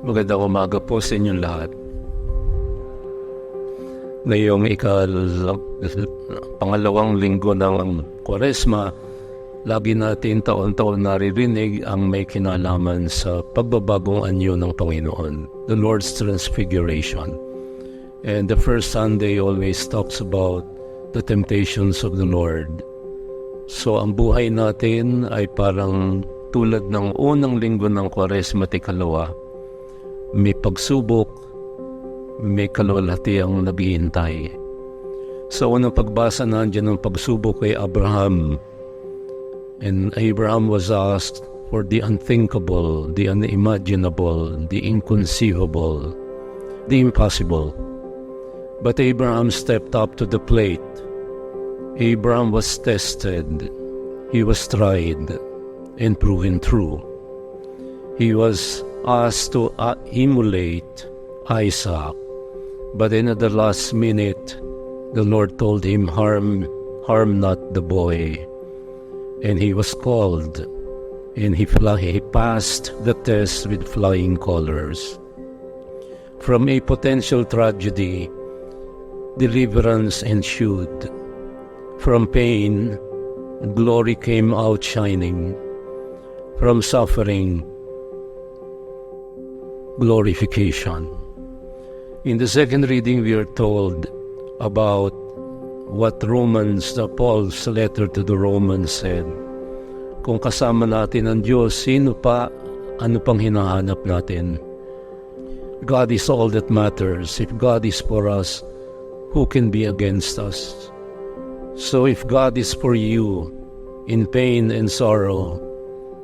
Magandang umaga po sa inyong lahat. Ngayong pangalawang linggo ng Kwaresma, lagi natin taon-taon naririnig ang may kinalaman sa pagbabagong anyo ng Panginoon, the Lord's Transfiguration. And the first Sunday always talks about the temptations of the Lord. So ang buhay natin ay parang tulad ng unang linggo ng Kwaresma at ikalawa. May pagsubok, may kaluwalhati ang naghihintay. Sa unang pagbasa nandiyan ang pagsubok kay Abraham. And Abraham was asked for the unthinkable, the unimaginable, the inconceivable, the impossible. But Abraham stepped up to the plate. Abraham was tested. He was tried and proven true. He was asked to emulate Isaac. But then at the last minute, the Lord told him, harm not the boy. And he was called, and he passed the test with flying colors. From a potential tragedy, deliverance ensued. From pain, glory came out shining. From suffering, glorification. In the second reading, we are told about what Paul's letter to the Romans said. Kung kasama natin ang Diyos, sino pa, ano pang hinahanap natin? God is all that matters. If God is for us, who can be against us? So if God is for you in pain and sorrow,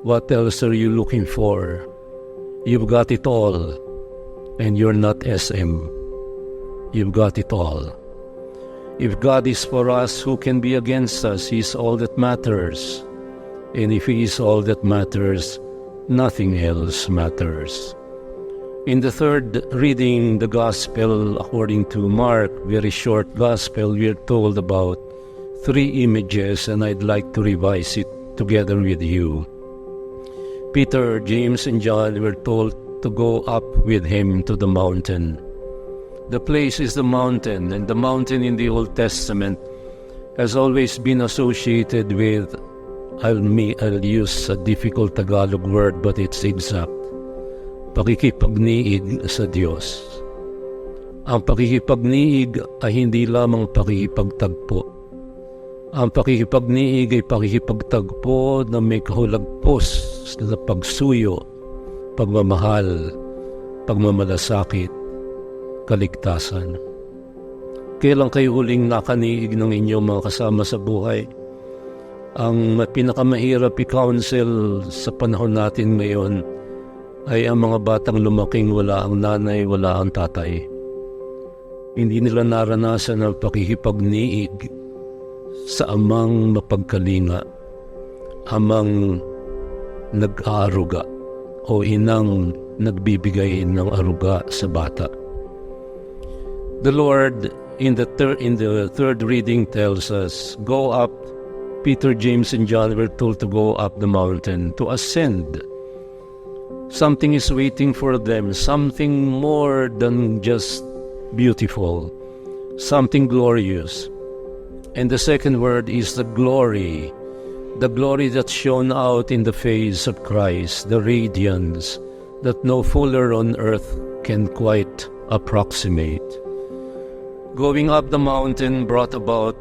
what else are you looking for? You've got it all, and you're not SM. You've got it all. If God is for us, who can be against us? He is all that matters. And if He is all that matters, nothing else matters. In the third reading, the Gospel according to Mark, very short Gospel, we are told about 3 images, and I'd like to revise it together with you. Peter, James, and John were told to go up with him to the mountain. The place is the mountain, and the mountain in the Old Testament has always been associated with, I'll use a difficult Tagalog word, but it's exact, pakikipagniig sa Diyos. Ang pakikipagniig ay hindi lamang pakikipagtagpo. Ang pakikipagniig ay pakikipagtagpo na may kahulagpos na pagsuyo, pagmamahal, pagmamalasakit, kaligtasan. Kailan kayo huling nakaniig ng inyong mga kasama sa buhay? Ang pinakamahirap i-counsel sa panahon natin ngayon ay ang mga batang lumaking wala ang nanay, wala ang tatay. Hindi nila naranasan ang pakikipagniig sa amang mapagkalinga, amang nag-aaruga o inang nagbibigay ng aruga sa bata. The Lord in the third reading tells us, go up. Peter, James, and John were told to go up the mountain, to ascend. Something is waiting for them, something more than just beautiful, something glorious. And the second word is the glory that shone out in the face of Christ, the radiance that no fuller on earth can quite approximate. Going up the mountain brought about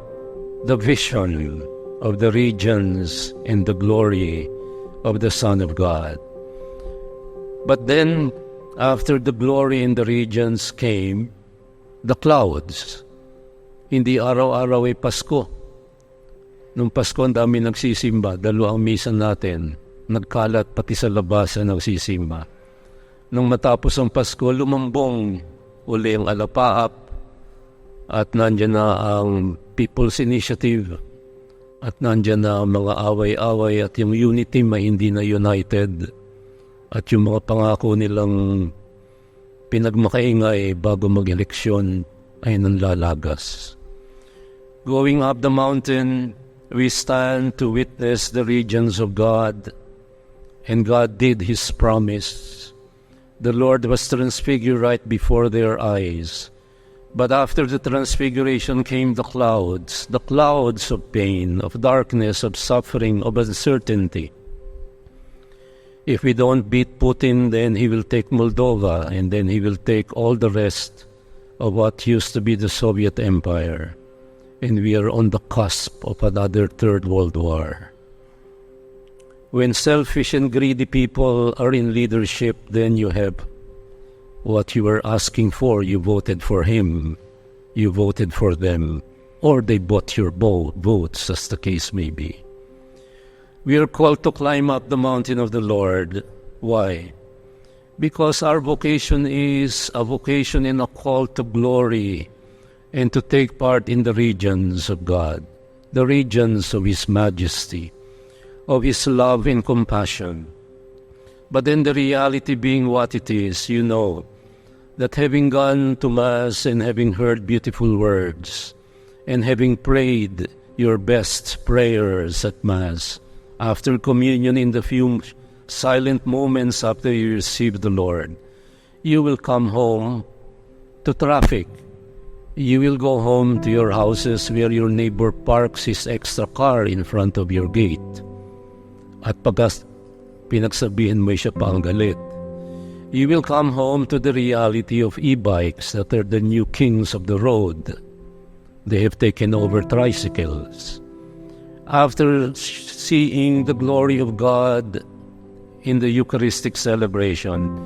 the vision of the regions and the glory of the Son of God. But then, after the glory in the regions came the clouds. Hindi araw-araw ay Pasko. Nung Pasko, ang dami nagsisimba. Dalawa ang misa natin. Nagkalat pati sa labasan nagsisimba. Nung matapos ang Pasko, lumambong uli ang alapaap. At nandyan na ang People's Initiative. At nandyan na ang mga away-away at yung unity may hindi na united. At yung mga pangako nilang pinagmakaingay bago mag-eleksyon ay nanlalagas. Going up the mountain, we stand to witness the regions of God, and God did His promise. The Lord was transfigured right before their eyes. But after the transfiguration came the clouds of pain, of darkness, of suffering, of uncertainty. If we don't beat Putin, then he will take Moldova, and then he will take all the rest of what used to be the Soviet Empire. And we are on the cusp of another Third World War. When selfish and greedy people are in leadership, then you have what you were asking for. You voted for him, you voted for them, or they bought your votes, as the case may be. We are called to climb up the mountain of the Lord. Why? Because our vocation is a vocation and a call to glory and to take part in the regions of God, the regions of His majesty, of His love and compassion. But then the reality being what it is, you know, that having gone to Mass and having heard beautiful words and having prayed your best prayers at Mass, after communion in the few silent moments after you receive the Lord, you will come home to traffic. You will go home to your houses where your neighbor parks his extra car in front of your gate. At pagkas pinagsabihin mo siya pa ang galit. You will come home to the reality of e-bikes that are the new kings of the road. They have taken over tricycles. After seeing the glory of God in the Eucharistic celebration,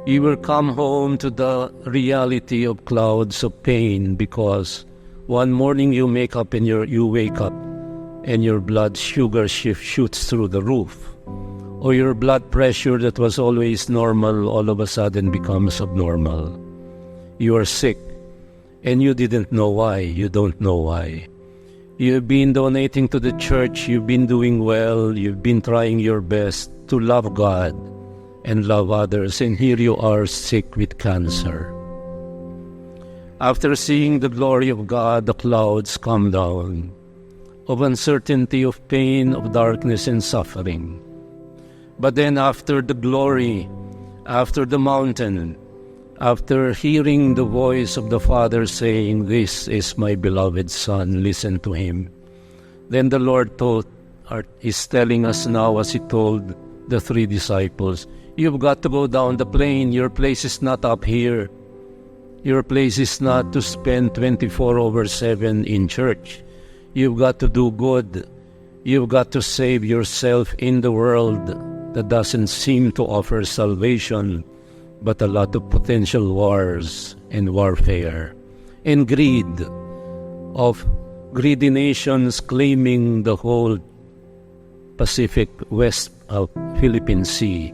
you will come home to the reality of clouds of pain, because one morning you wake up and your blood sugar shoots through the roof, or your blood pressure that was always normal all of a sudden becomes abnormal. You are sick and you didn't know why. You don't know why. You've been donating to the church, you've been doing well, you've been trying your best to love God and love others, and here you are sick with cancer. After seeing the glory of God, the clouds come down, of uncertainty, of pain, of darkness and suffering. But then after the glory, after the mountain, after hearing the voice of the Father saying, "This is my beloved Son, listen to Him," then the Lord is telling us now, as He told the 3 disciples, you've got to go down the plain. Your place is not up here. Your place is not to spend 24/7 in church. You've got to do good. You've got to save yourself in the world that doesn't seem to offer salvation, but a lot of potential wars and warfare and greed of greedy nations claiming the whole Pacific West Philippine Sea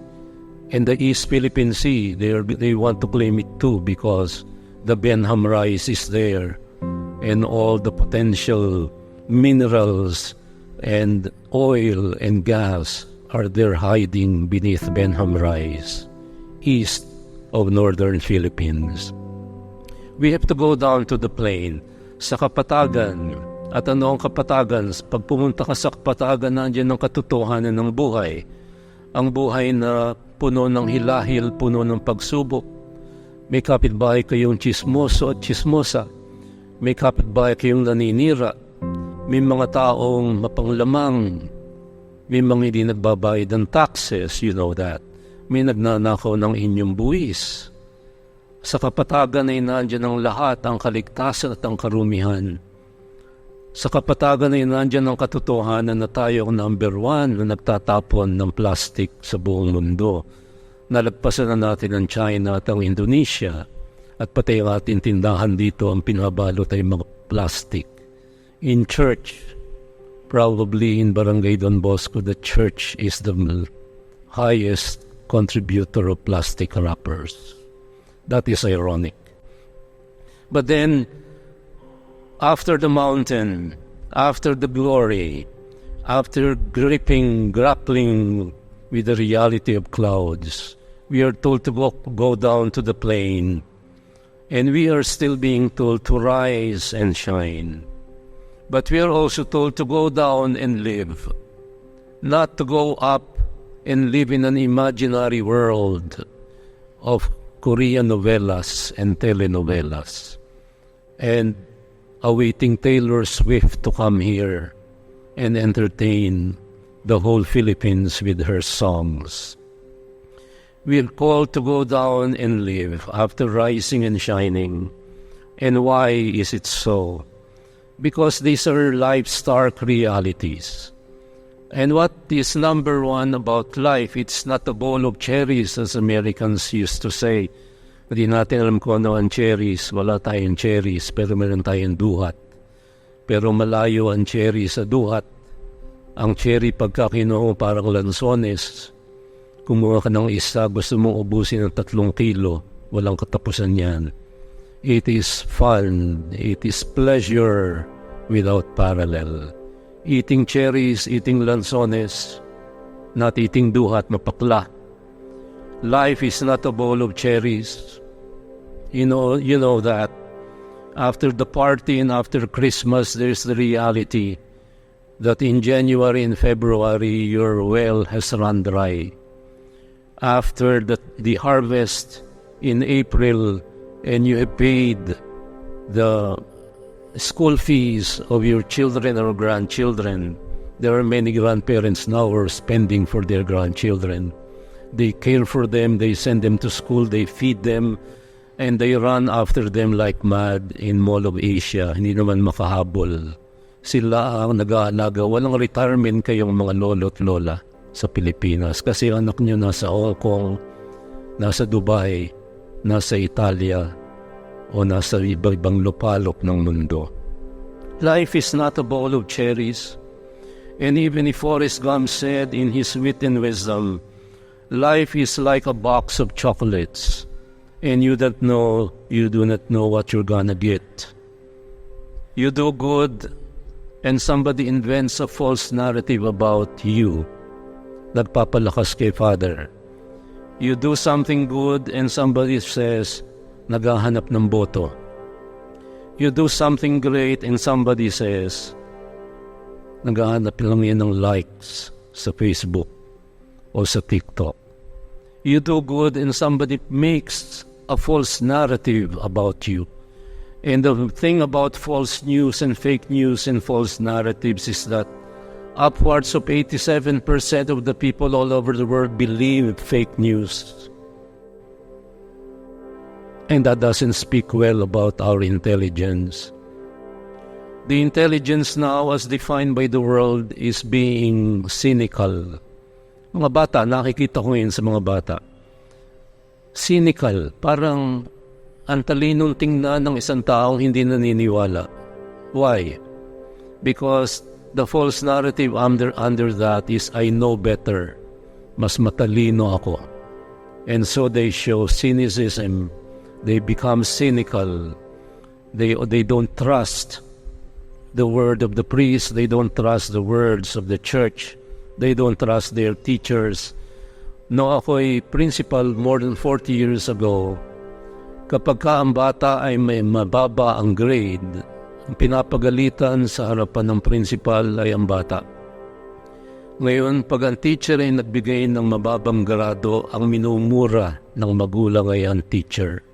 and the East Philippine Sea. They want to claim it too, because the Benham rice is there and all the potential minerals and oil and gas are there hiding beneath Benham rice, east of northern Philippines. We have to go down to the plain, sa kapatagan. At ano ang kapatagan? Pag pumunta ka sa kapatagan, nandiyan ang katotohanan ng buhay. Ang buhay na puno ng hilahil, puno ng pagsubok. May kapitbahay kayong chismoso at chismosa. May kapitbahay kayong naninira. May mga taong mapanglamang. May mga hindi nagbabayad ng taxes, you know that. May nagnanakaw ng inyong buwis. Sa kapatagan ay nandiyan ang lahat, ang kaligtasan at ang karumihan. Sa kapatagan ay nandiyan ang katotohanan na tayo ang number 1 na nagtatapon ng plastic sa buong mundo. Nalagpasan na natin ang China at ang Indonesia, at pati ang ating tindahan dito ang pinabalot ay mga plastic. In church, probably in Barangay Don Bosco, the church is the highest contributor of plastic wrappers. That is ironic. But then, after the mountain, after the glory, after grappling with the reality of clouds, we are told to go down to the plain, and we are still being told to rise and shine. But we are also told to go down and live, not to go up and live in an imaginary world of Korean novelas and telenovelas, and awaiting Taylor Swift to come here and entertain the whole Philippines with her songs. We are called to go down and live after rising and shining. And why is it so? Because these are life's stark realities. And what is number one about life, it's not a bowl of cherries as Americans used to say. Hindi natin alam kung ano ang cherries. Wala tayong cherries, pero meron tayong duhat. Pero malayo ang cherry sa duhat. Ang cherry pagka kinuha parang lansones. Kumuha ka ng isa, gusto mong ubusin ng 3 kilo. Walang katapusan yan. It is fun. It is pleasure without parallel. Eating cherries, eating lansones, not eating duhat, mapakla. Life is not a bowl of cherries. You know that. After the party and after Christmas, there's the reality that in January and February, your well has run dry. After the harvest in April, and you have paid the school fees of your children or grandchildren, there are many grandparents now who are spending for their grandchildren. They care for them, they send them to school, they feed them, and they run after them like mad in Mall of Asia. Hindi naman makahabol. Sila ang nag-aalaga. Walang retirement kayong mga lolo't lola sa Pilipinas. Kasi anak nyo nasa Hong Kong, nasa Dubai, nasa Italia, o nasa ibang lupalop ng mundo. Life is not a bowl of cherries. And even if Forrest Gump said in his wit and wisdom, life is like a box of chocolates, and you do not know what you're gonna get. You do good, and somebody invents a false narrative about you. Nagpapalakas kay Father. You do something good, and somebody says, naghahanap ng boto. You do something great, and somebody says, naghahanap lang yan ng likes sa Facebook o sa TikTok. You do good, and somebody makes a false narrative about you. And the thing about false news and fake news and false narratives is that upwards of 87% of the people all over the world believe fake news. And that doesn't speak well about our intelligence. The intelligence now as defined by the world is being cynical. Mga bata, nakikita ko yun sa mga bata. Cynical, parang ang talinong tingnan ng isang taong hindi naniniwala. Why? Because the false narrative under that is, I know better. Mas matalino ako. And so they show cynicism. They become cynical. They don't trust the word of the priest. They don't trust the words of the church. They don't trust their teachers. No, ako'y principal more than 40 years ago. Kapag ka ang bata ay may mababa ang grade, ang pinapagalitan sa harapan ng principal ay ang bata. Ngayon, pag ang teacher ay nagbigay ng mababang grado, ang minumura ng magulang ay ang teacher.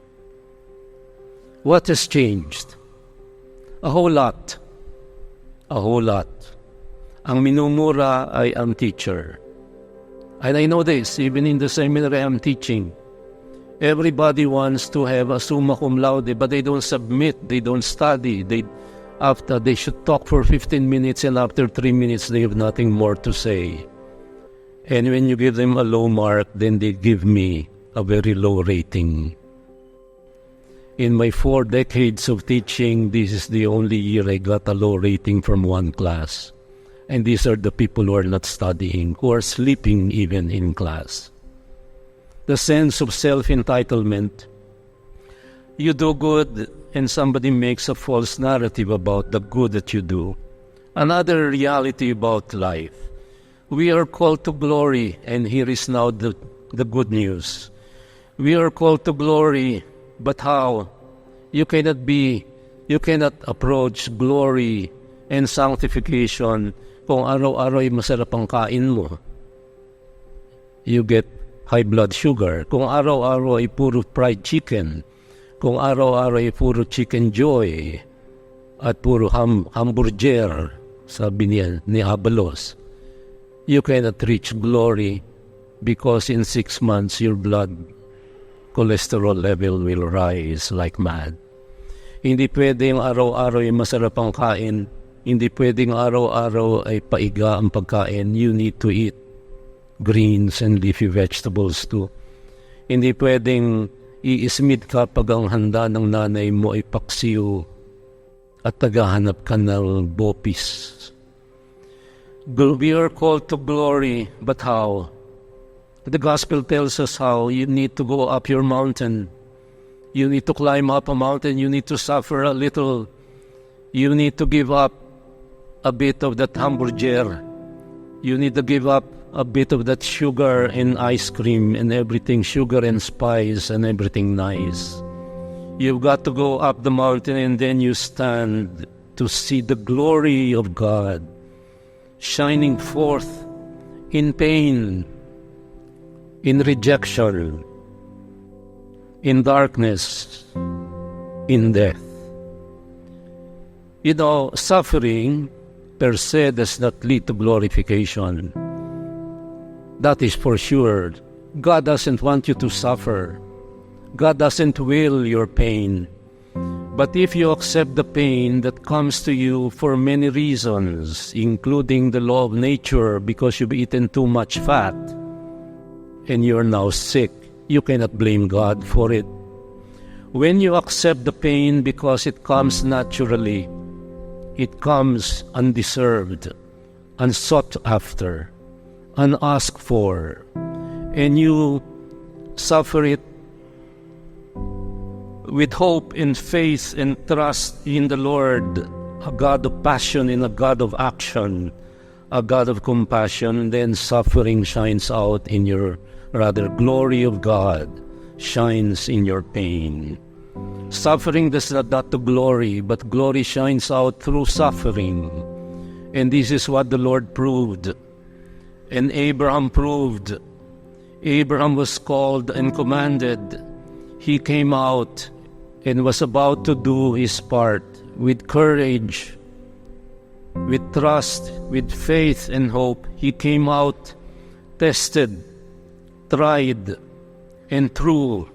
What has changed? A whole lot. A whole lot. Ang minumura ay ang teacher. And I know this, even in the seminary I'm teaching. Everybody wants to have a summa cum laude, but they don't submit, they don't study. They should talk for 15 minutes, and after 3 minutes, they have nothing more to say. And when you give them a low mark, then they give me a very low rating. In my 4 decades of teaching, this is the only year I got a low rating from one class. And these are the people who are not studying, who are sleeping even in class. The sense of self-entitlement. You do good, and somebody makes a false narrative about the good that you do. Another reality about life. We are called to glory, and here is now the good news. We are called to glory, but how? You cannot approach glory and sanctification kung araw-araw ay masarap ang kain mo. You get high blood sugar. Kung araw-araw ay puro fried chicken, kung araw-araw ay puro chicken joy, at puro hamburger, sabi niya ni Abalos, you cannot reach glory because in 6 months your blood cholesterol level will rise like mad. Hindi pwedeng araw-araw ay masarap ang kain. Hindi pwedeng araw-araw ay paiga ang pagkain. You need to eat greens and leafy vegetables too. Hindi pwedeng iismid ka pag ang handa ng nanay mo ay paksiw at tagahanap ka ng bopis. We are called to glory, but how? The gospel tells us how. You need to go up your mountain. You need to climb up a mountain. You need to suffer a little. You need to give up a bit of that hamburger. You need to give up a bit of that sugar and ice cream and everything, sugar and spice and everything nice. You've got to go up the mountain and then you stand to see the glory of God shining forth in pain, in rejection, in darkness, in death. You know, suffering per se does not lead to glorification. That is for sure. God doesn't want you to suffer. God doesn't will your pain. But if you accept the pain that comes to you for many reasons, including the law of nature because you've eaten too much fat and you're now sick, you cannot blame God for it. When you accept the pain because it comes naturally, it comes undeserved, unsought after, unasked for, and you suffer it with hope and faith and trust in the Lord, a God of passion and a God of action, a God of compassion, then suffering shines out in your, glory of God shines in your pain. Suffering does not lead to glory, but glory shines out through suffering. And this is what the Lord proved. And Abraham proved. Abraham was called and commanded. He came out and was about to do his part with courage, with trust, with faith and hope. He came out tested, tried, and true.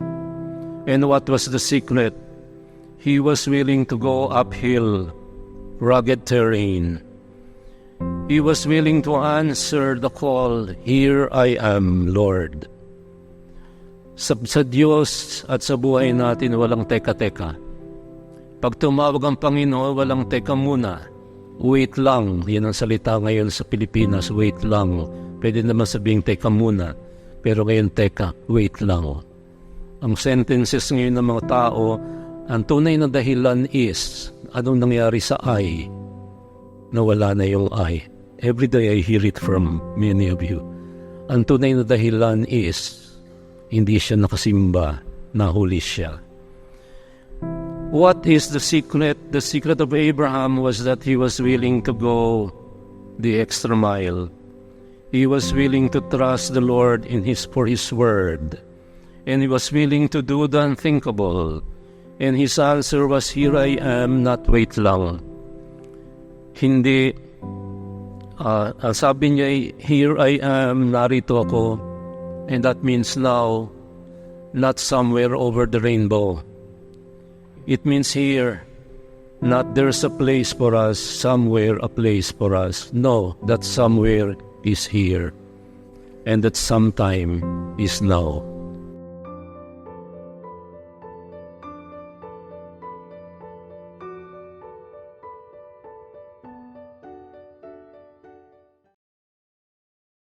And what was the secret? He was willing to go uphill, rugged terrain. He was willing to answer the call, "Here I am, Lord." Sa Diyos at sa buhay natin, walang teka-teka. Pag tumawag ang Panginoon, walang teka muna. Wait lang. Yan ang salita ngayon sa Pilipinas, wait lang. Pwede naman sabing teka muna. Pero ngayon, teka, wait lang. Ang sentences ngayon ng mga tao, ang tunay na dahilan is, anong nangyari sa I? Nawala na yung I. Every day I hear it from many of you. Ang tunay na dahilan is, hindi siya nakasimba, nahuli siya. What is the secret? The secret of Abraham was that he was willing to go the extra mile. He was willing to trust the Lord for His word. And he was willing to do the unthinkable. And his answer was, "Here I am," not wait lang. Hindi, sabi niya, "Here I am, narito ako." And that means now, not somewhere over the rainbow. It means here, not there's a place for us, somewhere a place for us. No, that somewhere is here. And that sometime is now.